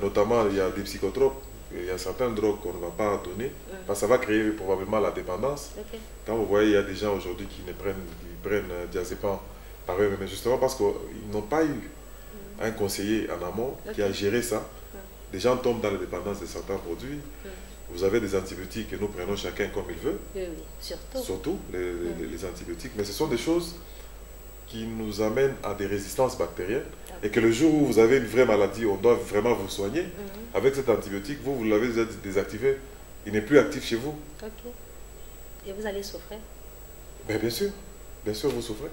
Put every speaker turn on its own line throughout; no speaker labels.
notamment il y a des psychotropes, il y a certaines drogues qu'on ne va pas donner, parce que ça va créer probablement la dépendance. Quand vous voyez, il y a des gens aujourd'hui qui prennent diazépam par eux-mêmes, mais justement parce qu'ils n'ont pas eu un conseiller en amont qui a géré ça. Les gens tombent dans la dépendance de certains produits. Vous avez des antibiotiques que nous prenons chacun comme il veut.
Oui, surtout.
Surtout les antibiotiques. Mais ce sont des choses qui nous amènent à des résistances bactériennes. Et que le jour où vous avez une vraie maladie, on doit vraiment vous soigner. Avec cet antibiotique, vous l'avez déjà désactivé. Il n'est plus actif chez vous.
Ok. Et vous allez souffrir?
Ben, bien sûr vous souffrez.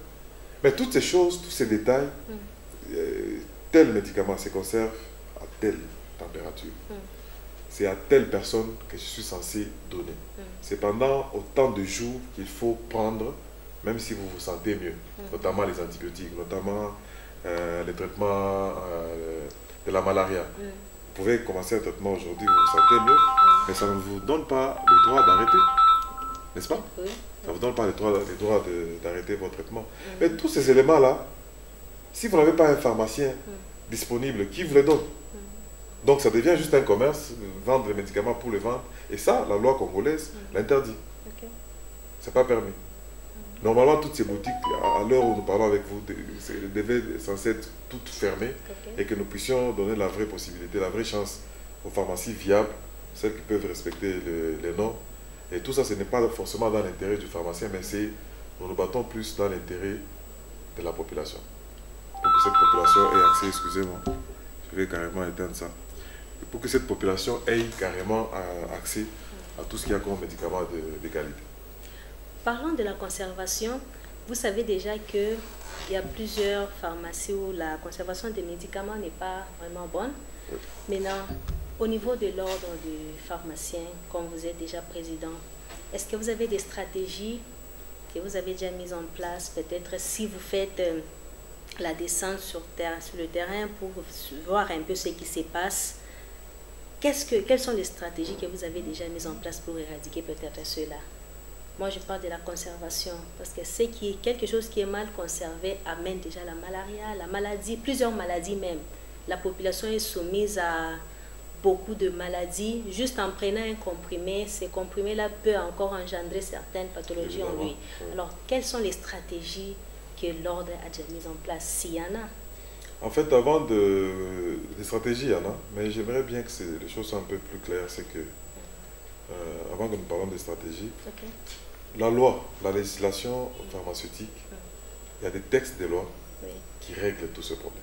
Mais toutes ces choses, tous ces détails, tel médicament se conserve à telle température. C'est à telle personne que je suis censé donner. C'est pendant autant de jours qu'il faut prendre, même si vous vous sentez mieux. Notamment les antibiotiques, notamment les traitements de la malaria. Vous pouvez commencer un traitement aujourd'hui, vous vous sentez mieux, mais ça ne vous donne pas le droit d'arrêter. N'est-ce pas? Ça ne vous donne pas le droit d'arrêter votre traitement. Mais tous ces éléments-là, si vous n'avez pas un pharmacien disponible, qui vous les donne? Donc ça devient juste un commerce, vendre les médicaments pour les vendre. Et ça, la loi congolaise l'interdit. C'est pas permis. Normalement, toutes ces boutiques, à l'heure où nous parlons avec vous, devaient censées être toutes fermées et que nous puissions donner la vraie possibilité, la vraie chance aux pharmacies viables, celles qui peuvent respecter les normes. Et tout ça, ce n'est pas forcément dans l'intérêt du pharmacien, mais nous nous battons plus dans l'intérêt de la population. Pour que cette population ait accès, excusez-moi, je vais carrément éteindre ça. Pour que cette population ait carrément accès à tout ce qu'il y a comme médicaments de qualité.
Parlant de la conservation, vous savez déjà qu'il y a plusieurs pharmacies où la conservation des médicaments n'est pas vraiment bonne. Maintenant, au niveau de l'ordre du pharmacien, comme vous êtes déjà président, est-ce que vous avez des stratégies que vous avez déjà mises en place? Peut-être si vous faites la descente sur le terrain pour voir un peu ce qui se passe, quelles sont les stratégies que vous avez déjà mises en place pour éradiquer peut-être cela? Moi, je parle de la conservation, parce que quelque chose qui est mal conservé amène déjà la malaria, la maladie, plusieurs maladies même. La population est soumise à beaucoup de maladies, juste en prenant un comprimé, ces comprimés-là peuvent encore engendrer certaines pathologies en lui. Alors, quelles sont les stratégies que l'ordre a déjà mises en place, s'il y en a?
En fait, les stratégies, il y en a, mais j'aimerais bien que les choses soient un peu plus claires. C'est que, avant que nous parlons de stratégie, la loi, la législation pharmaceutique, il y a des textes de loi qui règlent tout ce problème.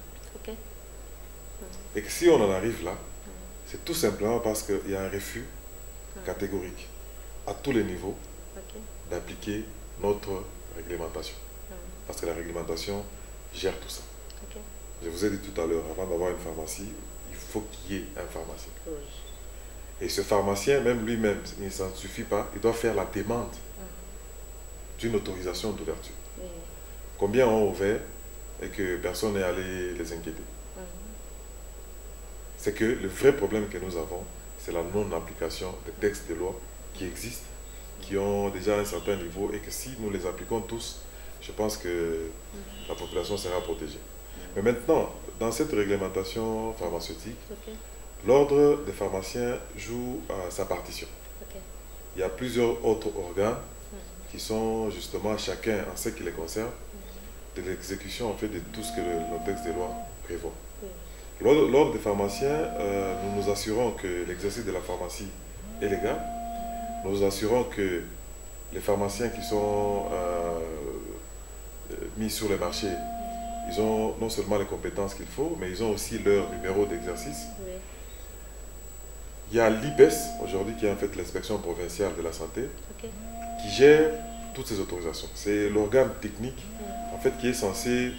Et que si on en arrive là, c'est tout simplement parce qu'il y a un refus catégorique à tous les niveaux d'appliquer notre réglementation. Parce que la réglementation gère tout ça. Je vous ai dit tout à l'heure, avant d'avoir une pharmacie, il faut qu'il y ait un pharmacien. Et ce pharmacien, même lui-même, il ne s'en suffit pas, il doit faire la demande d'une autorisation d'ouverture. Combien ont ouvert et que personne n'est allé les inquiéter? C'est que le vrai problème que nous avons, c'est la non-application des textes de loi qui existent, qui ont déjà un certain niveau, et que si nous les appliquons tous, je pense que la population sera protégée. Mais maintenant, dans cette réglementation pharmaceutique, l'ordre des pharmaciens joue sa partition. Il y a plusieurs autres organes qui sont justement chacun en ce qui les concerne, de l'exécution en fait de tout ce que le texte de loi prévoit. L'ordre des pharmaciens, nous nous assurons que l'exercice de la pharmacie est légal. Nous nous assurons que les pharmaciens qui sont mis sur le marché, ils ont non seulement les compétences qu'il faut, mais ils ont aussi leur numéro d'exercice. Il y a l'IPES, aujourd'hui, qui est en fait l'inspection provinciale de la santé, qui gère toutes ces autorisations. C'est l'organe technique en fait, qui est censé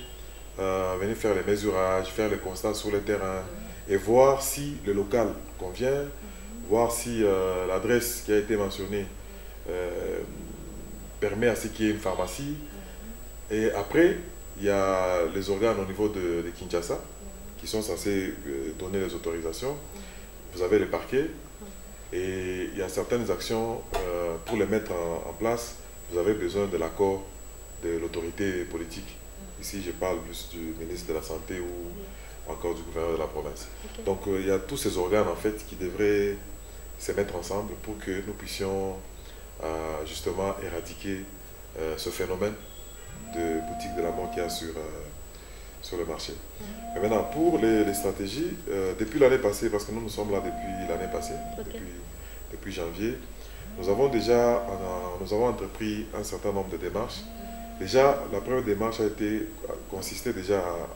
venir faire les mesurages, faire les constats sur le terrain et voir si le local convient, voir si l'adresse qui a été mentionnée permet à ce qu'il y ait une pharmacie. Et après, il y a les organes au niveau de Kinshasa qui sont censés donner les autorisations. Vous avez les parquets et il y a certaines actions pour les mettre en place. Vous avez besoin de l'accord de l'autorité politique. Ici, je parle plus du ministre de la Santé ou encore du gouverneur de la province.
Ok.
Donc il y a tous ces organes en fait qui devraient se mettre ensemble pour que nous puissions justement éradiquer ce phénomène de boutique de la mort qu'il y a sur le marché. Et maintenant, pour les stratégies, depuis l'année passée, parce que nous sommes là depuis l'année passée,
Ok.
depuis janvier, nous avons déjà entrepris un certain nombre de démarches. Déjà, la première démarche consistait déjà à